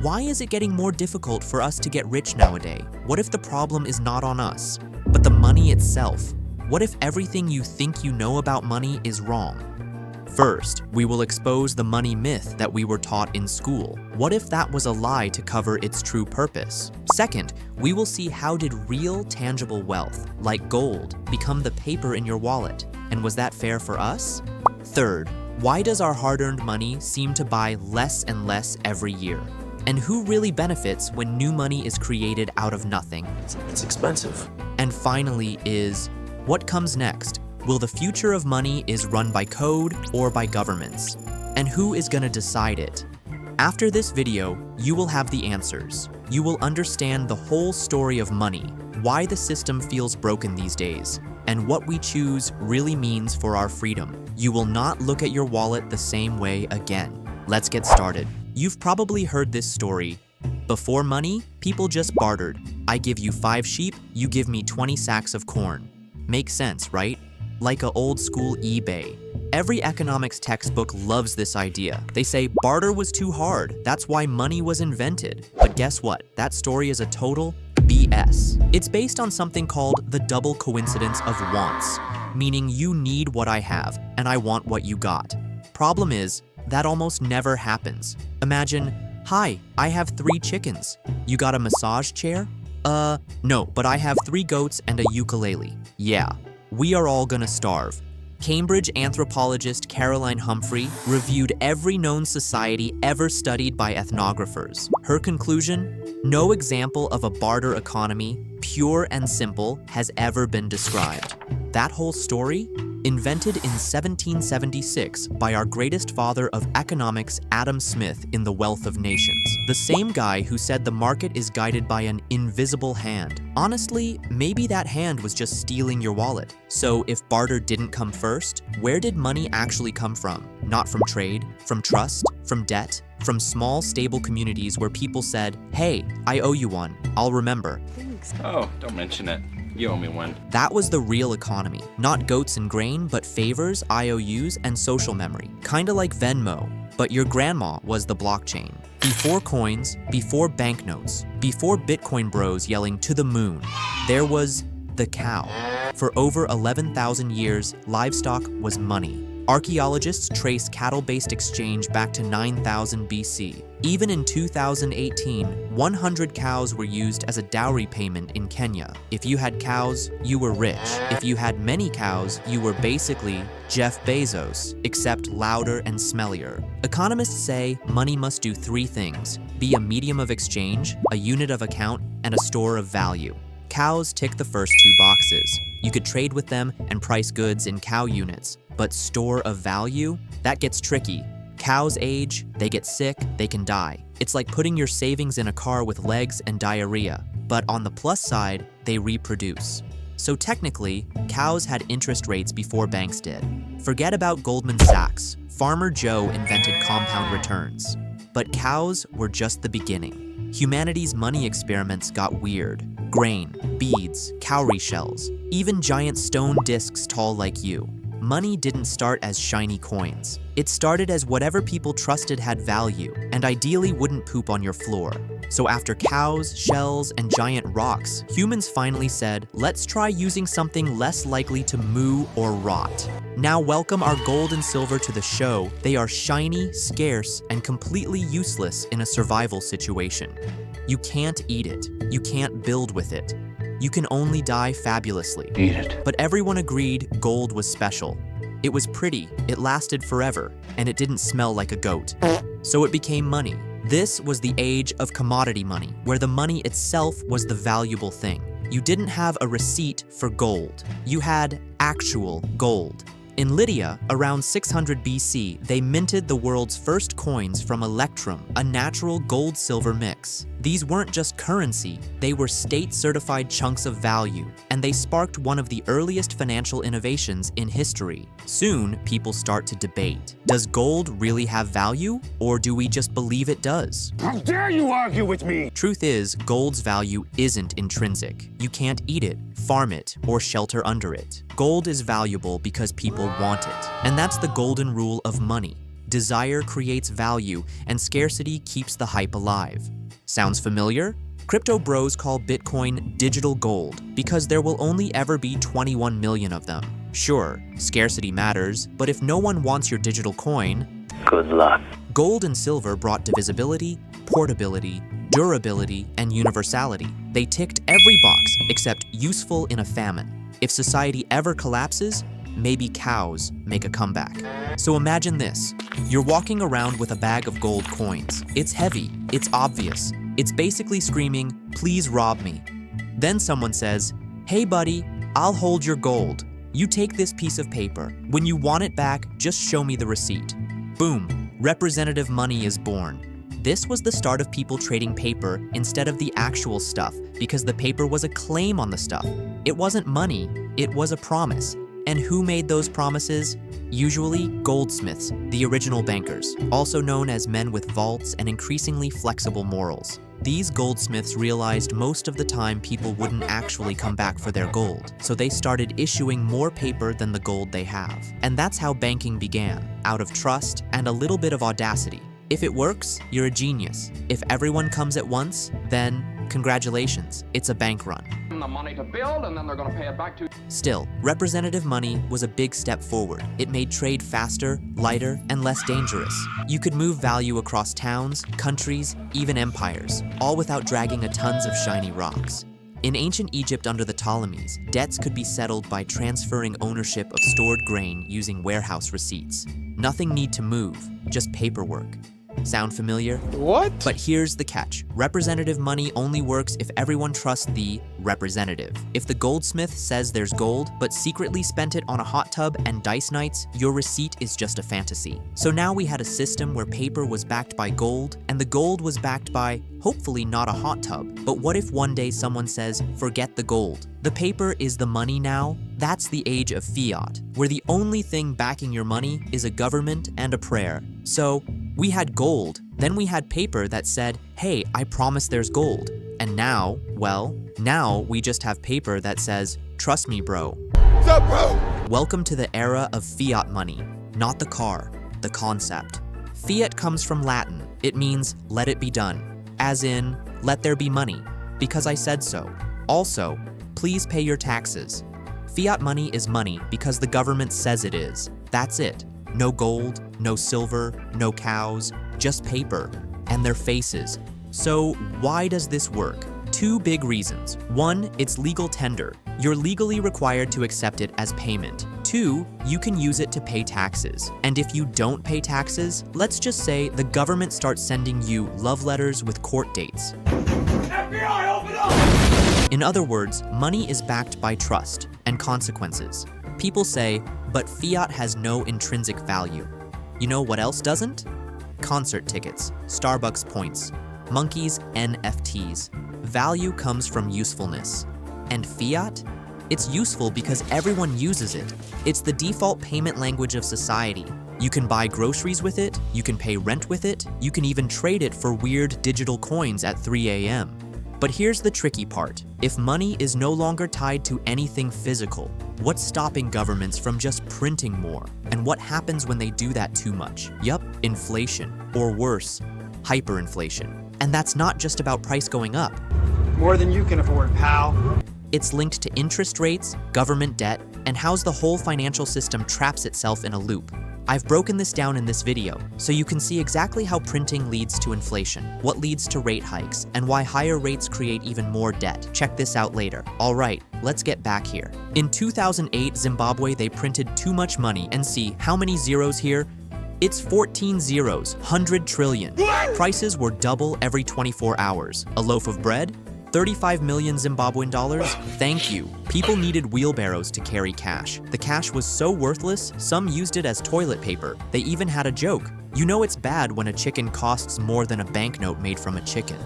Why is it getting more difficult for us to get rich nowadays? What if the problem is not on us, but the money itself? What if everything you think you know about money is wrong? First, we will expose the money myth that we were taught in school. What if that was a lie to cover its true purpose? Second, we will see how did real, tangible wealth, like gold, become the paper in your wallet, and was that fair for us? Third, why does our hard-earned money seem to buy less and less every year? And who really benefits when new money is created out of nothing? It's expensive. And finally is, what comes next? Will the future of money is run by code or by governments? And who is gonna decide it? After this video, you will have the answers. You will understand the whole story of money, why the system feels broken these days, and what we choose really means for our freedom. You will not look at your wallet the same way again. Let's get started. You've probably heard this story. Before money, people just bartered. I give you 5 sheep, you give me 20 sacks of corn. Makes sense, right? Like a old school eBay. Every economics textbook loves this idea. They say barter was too hard, that's why money was invented. But guess what? That story is a total BS. It's based on something called the double coincidence of wants, meaning you need what I have and I want what you got. Problem is, that almost never happens. Imagine, hi, I have 3 chickens. You got a massage chair? No, but I have 3 goats and a ukulele. Yeah. We are all gonna starve. Cambridge anthropologist Caroline Humphrey reviewed every known society ever studied by ethnographers. Her conclusion? No example of a barter economy, pure and simple, has ever been described. That whole story? Invented in 1776 by our greatest father of economics, Adam Smith, in The Wealth of Nations. The same guy who said the market is guided by an invisible hand. Honestly, maybe that hand was just stealing your wallet. So if barter didn't come first, where did money actually come from? Not from trade, from trust, from debt, from small, stable communities where people said, hey, I owe you one, I'll remember. Thanks. Oh, don't mention it. You owe me one. That was the real economy. Not goats and grain, but favors, IOUs, and social memory. Kinda like Venmo, but your grandma was the blockchain. Before coins, before banknotes, before Bitcoin bros yelling to the moon, there was the cow. For over 11,000 years, livestock was money. Archaeologists trace cattle-based exchange back to 9000 BC. Even in 2018, 100 cows were used as a dowry payment in Kenya. If you had cows, you were rich. If you had many cows, you were basically Jeff Bezos, except louder and smellier. Economists say money must do 3 things: be a medium of exchange, a unit of account, and a store of value. Cows tick the first 2 boxes. You could trade with them and price goods in cow units. But store of value? That gets tricky. Cows age, they get sick, they can die. It's like putting your savings in a car with legs and diarrhea. But on the plus side, they reproduce. So technically, cows had interest rates before banks did. Forget about Goldman Sachs. Farmer Joe invented compound returns. But cows were just the beginning. Humanity's money experiments got weird. Grain, beads, cowrie shells, even giant stone discs tall like you. Money didn't start as shiny coins. It started as whatever people trusted had value, and ideally wouldn't poop on your floor. So after cows, shells, and giant rocks, humans finally said, let's try using something less likely to moo or rot. Now welcome our gold and silver to the show. They are shiny, scarce, and completely useless in a survival situation. You can't eat it. You can't build with it. You can only die fabulously. Eat it. But everyone agreed gold was special. It was pretty, it lasted forever, and it didn't smell like a goat. So it became money. This was the age of commodity money, where the money itself was the valuable thing. You didn't have a receipt for gold. You had actual gold. In Lydia, around 600 BC, they minted the world's first coins from electrum, a natural gold-silver mix. These weren't just currency, they were state-certified chunks of value, and they sparked one of the earliest financial innovations in history. Soon, people start to debate. Does gold really have value, or do we just believe it does? How dare you argue with me? Truth is, gold's value isn't intrinsic. You can't eat it, farm it, or shelter under it. Gold is valuable because people want it, and that's the golden rule of money. Desire creates value, and scarcity keeps the hype alive. Sounds familiar? Crypto bros call Bitcoin digital gold because there will only ever be 21 million of them. Sure, scarcity matters, but if no one wants your digital coin, Good luck. gold and silver brought divisibility, portability, durability, and universality. They ticked every box except useful in a famine. If society ever collapses, maybe cows make a comeback. So imagine this. You're walking around with a bag of gold coins. It's heavy, it's obvious. It's basically screaming, "Please rob me." Then someone says, "Hey buddy, I'll hold your gold. You take this piece of paper. When you want it back, just show me the receipt." Boom, representative money is born. This was the start of people trading paper instead of the actual stuff because the paper was a claim on the stuff. It wasn't money, it was a promise. And who made those promises? Usually goldsmiths, the original bankers, also known as men with vaults and increasingly flexible morals. These goldsmiths realized most of the time people wouldn't actually come back for their gold, so they started issuing more paper than the gold they have. And that's how banking began, out of trust and a little bit of audacity. If it works, you're a genius. If everyone comes at once, then congratulations, it's a bank run. The money to build, and then they're going to pay it back to you. Still, representative money was a big step forward. It made trade faster, lighter, and less dangerous. You could move value across towns, countries, even empires, all without dragging a tons of shiny rocks. In ancient Egypt under the Ptolemies, debts could be settled by transferring ownership of stored grain using warehouse receipts. Nothing need to move, just paperwork. Sound familiar? What? But here's the catch. Representative money only works if everyone trusts the representative. If the goldsmith says there's gold, but secretly spent it on a hot tub and dice nights, your receipt is just a fantasy. So now we had a system where paper was backed by gold, and the gold was backed by, hopefully not a hot tub. But what if one day someone says, forget the gold? The paper is the money now? That's the age of fiat, where the only thing backing your money is a government and a prayer. So, we had gold, then we had paper that said, hey, I promise there's gold. And now, well, now we just have paper that says, trust me, bro. What's up, bro? Welcome to the era of fiat money, not the car, the concept. Fiat comes from Latin. It means let it be done, as in let there be money, because I said so. Also, please pay your taxes. Fiat money is money because the government says it is. That's it. No gold, no silver, no cows, just paper, and their faces. So why does this work? Two big reasons. One, it's legal tender. You're legally required to accept it as payment. Two, you can use it to pay taxes. And if you don't pay taxes, let's just say the government starts sending you love letters with court dates. FBI, open up! In other words, money is backed by trust and consequences. People say, but fiat has no intrinsic value. You know what else doesn't? Concert tickets, Starbucks points, monkeys, NFTs. Value comes from usefulness. And fiat? It's useful because everyone uses it. It's the default payment language of society. You can buy groceries with it, you can pay rent with it, you can even trade it for weird digital coins at 3 a.m. But here's the tricky part. If money is no longer tied to anything physical, what's stopping governments from just printing more? And what happens when they do that too much? Yup, inflation, or worse, hyperinflation. And that's not just about price going up. More than you can afford, pal. It's linked to interest rates, government debt, and how the whole financial system traps itself in a loop. I've broken this down in this video, so you can see exactly how printing leads to inflation, what leads to rate hikes, and why higher rates create even more debt. Check this out later. All right, let's get back here. In 2008, Zimbabwe, they printed too much money, and see, how many zeros here? It's 14 zeros, 100 trillion. Prices were double every 24 hours. A loaf of bread? 35 million Zimbabwean dollars? Thank you. People needed wheelbarrows to carry cash. The cash was so worthless, some used it as toilet paper. They even had a joke. You know it's bad when a chicken costs more than a banknote made from a chicken.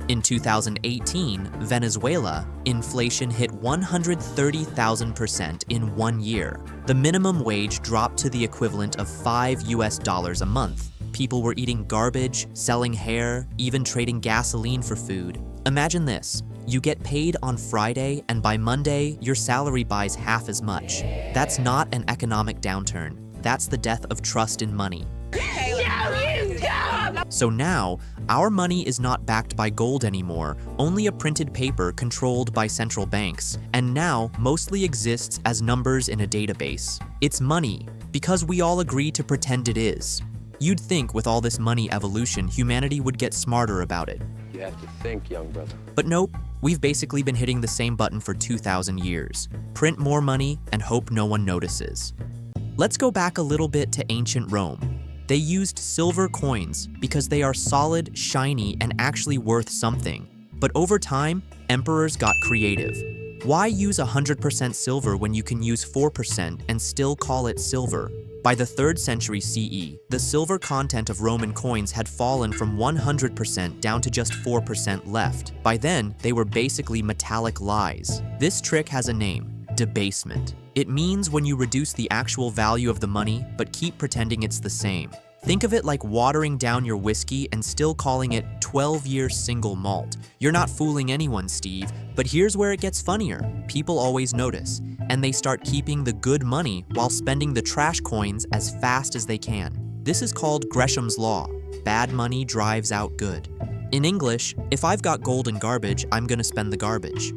In 2018, Venezuela, inflation hit 130,000% in 1 year. The minimum wage dropped to the equivalent of $5 a month. People were eating garbage, selling hair, even trading gasoline for food. Imagine this. You get paid on Friday, and by Monday, your salary buys half as much. That's not an economic downturn. That's the death of trust in money. So now, our money is not backed by gold anymore, only a printed paper controlled by central banks, and now mostly exists as numbers in a database. It's money, because we all agree to pretend it is. You'd think with all this money evolution, humanity would get smarter about it. You have to think, young brother. But nope, we've basically been hitting the same button for 2,000 years. Print more money and hope no one notices. Let's go back a little bit to ancient Rome. They used silver coins because they are solid, shiny, and actually worth something. But over time, emperors got creative. Why use 100% silver when you can use 4% and still call it silver? By the 3rd century CE, the silver content of Roman coins had fallen from 100% down to just 4% left. By then, they were basically metallic lies. This trick has a name: debasement. It means when you reduce the actual value of the money, but keep pretending it's the same. Think of it like watering down your whiskey and still calling it 12-year single malt. You're not fooling anyone, Steve, but here's where it gets funnier. People always notice, and they start keeping the good money while spending the trash coins as fast as they can. This is called Gresham's Law. Bad money drives out good. In English, if I've got gold and garbage, I'm gonna spend the garbage.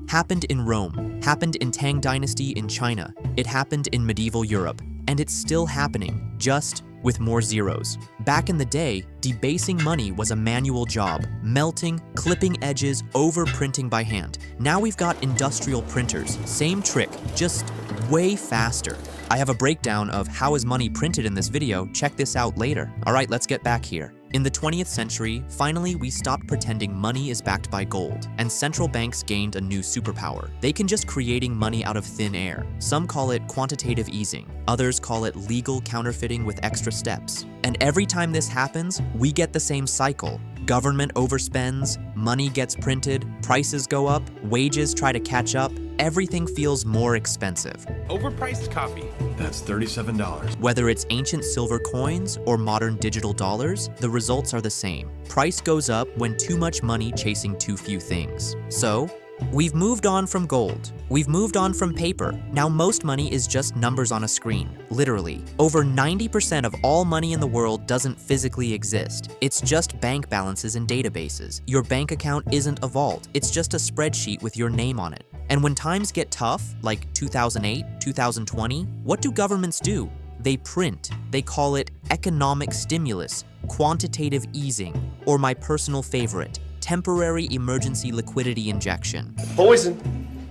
Happened in Rome, happened in Tang Dynasty in China, it happened in medieval Europe, and it's still happening, just with more zeros. Back in the day, debasing money was a manual job, melting, clipping edges, overprinting by hand. Now we've got industrial printers, same trick, just way faster. I have a breakdown of how is money printed in this video, check this out later. All right, let's get back here. In the 20th century, finally we stopped pretending money is backed by gold, and central banks gained a new superpower. They can just creating money out of thin air. Some call it quantitative easing, others call it legal counterfeiting with extra steps. And every time this happens, we get the same cycle. Government overspends, money gets printed, prices go up, wages try to catch up, everything feels more expensive. Overpriced coffee. That's $37. Whether it's ancient silver coins or modern digital dollars, the results are the same. Price goes up when too much money chasing too few things. So, we've moved on from gold. We've moved on from paper. Now most money is just numbers on a screen, literally. Over 90% of all money in the world doesn't physically exist. It's just bank balances and databases. Your bank account isn't a vault. It's just a spreadsheet with your name on it. And when times get tough, like 2008, 2020, what do governments do? They print. They call it economic stimulus, quantitative easing, or my personal favorite, temporary emergency liquidity injection. Poison.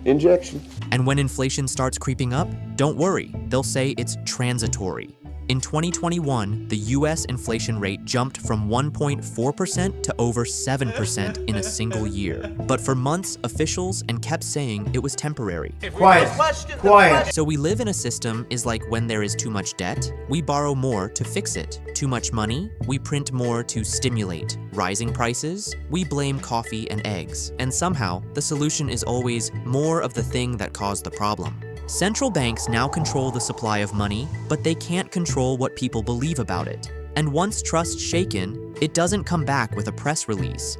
Injection. And when inflation starts creeping up, don't worry, they'll say it's transitory. In 2021, the US inflation rate jumped from 1.4% to over 7% in a single year. But for months, officials kept saying it was temporary. Quiet. So we live in a system is like when there is too much debt, we borrow more to fix it. Too much money, we print more to stimulate. Rising prices, we blame coffee and eggs. And somehow, the solution is always more of the thing that caused the problem. Central banks now control the supply of money, but they can't control what people believe about it. And once trust's shaken, it doesn't come back with a press release.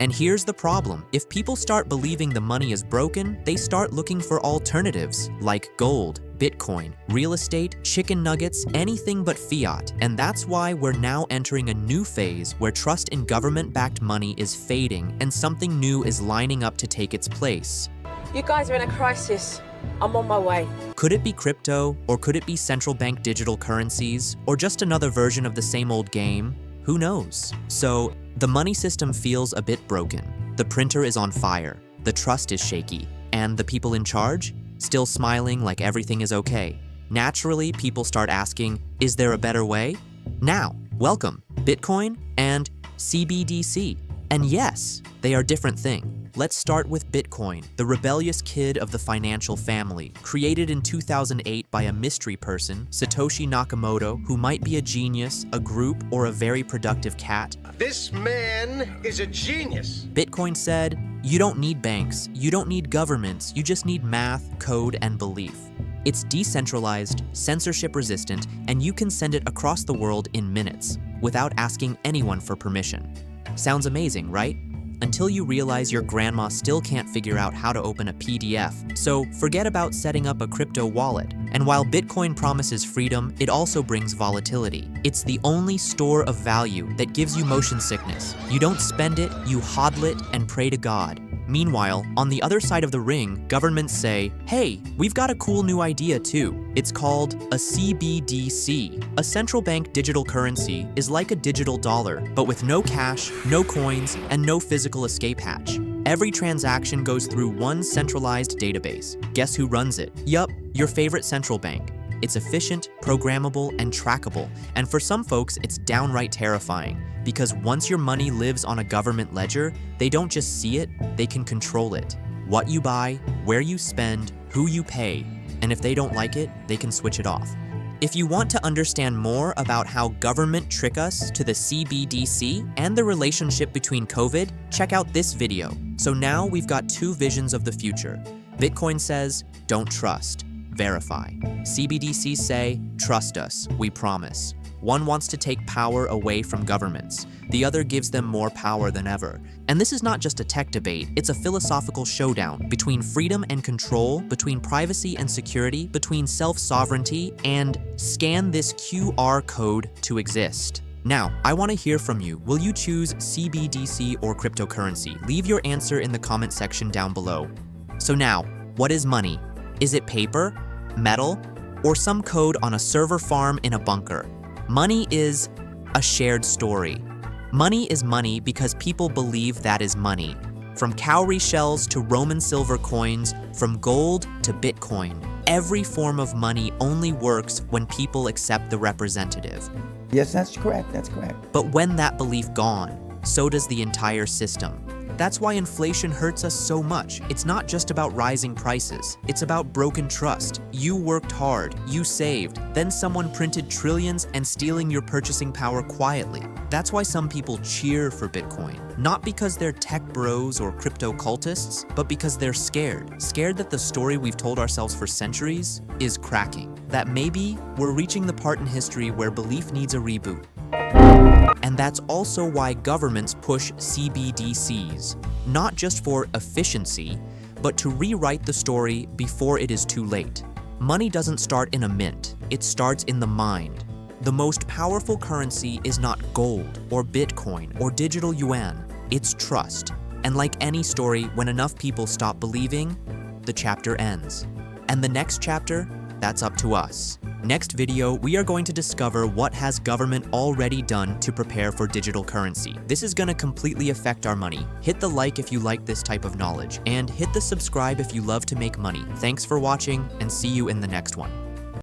And here's the problem. If people start believing the money is broken, they start looking for alternatives, like gold, Bitcoin, real estate, chicken nuggets, anything but fiat. And that's why we're now entering a new phase where trust in government-backed money is fading and something new is lining up to take its place. You guys are in a crisis. I'm on my way. Could it be crypto, or could it be central bank digital currencies, or just another version of the same old game? Who knows? So, the money system feels a bit broken. The printer is on fire, the trust is shaky, and the people in charge? Still smiling like everything is okay. Naturally, people start asking, is there a better way? Now, welcome, Bitcoin and CBDC. And yes, they are different things. Let's start with Bitcoin, the rebellious kid of the financial family, created in 2008 by a mystery person, Satoshi Nakamoto, who might be a genius, a group, or a very productive cat. This man is a genius. Bitcoin said, you don't need banks, you don't need governments, you just need math, code, and belief. It's decentralized, censorship-resistant, and you can send it across the world in minutes, without asking anyone for permission. Sounds amazing, right? until you realize your grandma still can't figure out how to open a PDF. So forget about setting up a crypto wallet. And while Bitcoin promises freedom, it also brings volatility. It's the only store of value that gives you motion sickness. You don't spend it, you hodl it and pray to God. Meanwhile, on the other side of the ring, governments say, hey, we've got a cool new idea too. It's called a CBDC. A central bank digital currency is like a digital dollar, but with no cash, no coins, and no physical escape hatch. Every transaction goes through one centralized database. Guess who runs it? Yup, your favorite central bank. It's efficient, programmable, and trackable, and for some folks, it's downright terrifying. Because once your money lives on a government ledger, they don't just see it, they can control it. What you buy, where you spend, who you pay, and if they don't like it, they can switch it off. If you want to understand more about how government trick us to the CBDC and the relationship between COVID, check out this video. So now we've got two visions of the future. Bitcoin says, don't trust, verify. CBDCs say, trust us, we promise. One wants to take power away from governments. The other gives them more power than ever. And this is not just a tech debate, it's a philosophical showdown between freedom and control, between privacy and security, between self-sovereignty and scan this QR code to exist. Now, I want to hear from you. Will you choose CBDC or cryptocurrency? Leave your answer in the comment section down below. So now, what is money? Is it paper, metal, or some code on a server farm in a bunker? Money is a shared story. Money is money because people believe that is money. From cowrie shells to Roman silver coins, from gold to Bitcoin, every form of money only works when people accept the representative. Yes, that's correct, that's correct. But when that belief gone, so does the entire system. That's why inflation hurts us so much. It's not just about rising prices. It's about broken trust. You worked hard, you saved, then someone printed trillions and stealing your purchasing power quietly. That's why some people cheer for Bitcoin. Not because they're tech bros or crypto cultists, but because they're scared. Scared that the story we've told ourselves for centuries is cracking. That maybe we're reaching the part in history where belief needs a reboot. And that's also why governments push CBDCs, not just for efficiency, but to rewrite the story before it is too late. Money doesn't start in a mint, it starts in the mind. The most powerful currency is not gold or Bitcoin or digital yuan, it's trust. And like any story, when enough people stop believing, the chapter ends. And the next chapter, that's up to us. Next video, we are going to discover what has government already done to prepare for digital currency. This is going to completely affect our money. Hit the like if you like this type of knowledge, and hit the subscribe if you love to make money. Thanks for watching, and see you in the next one.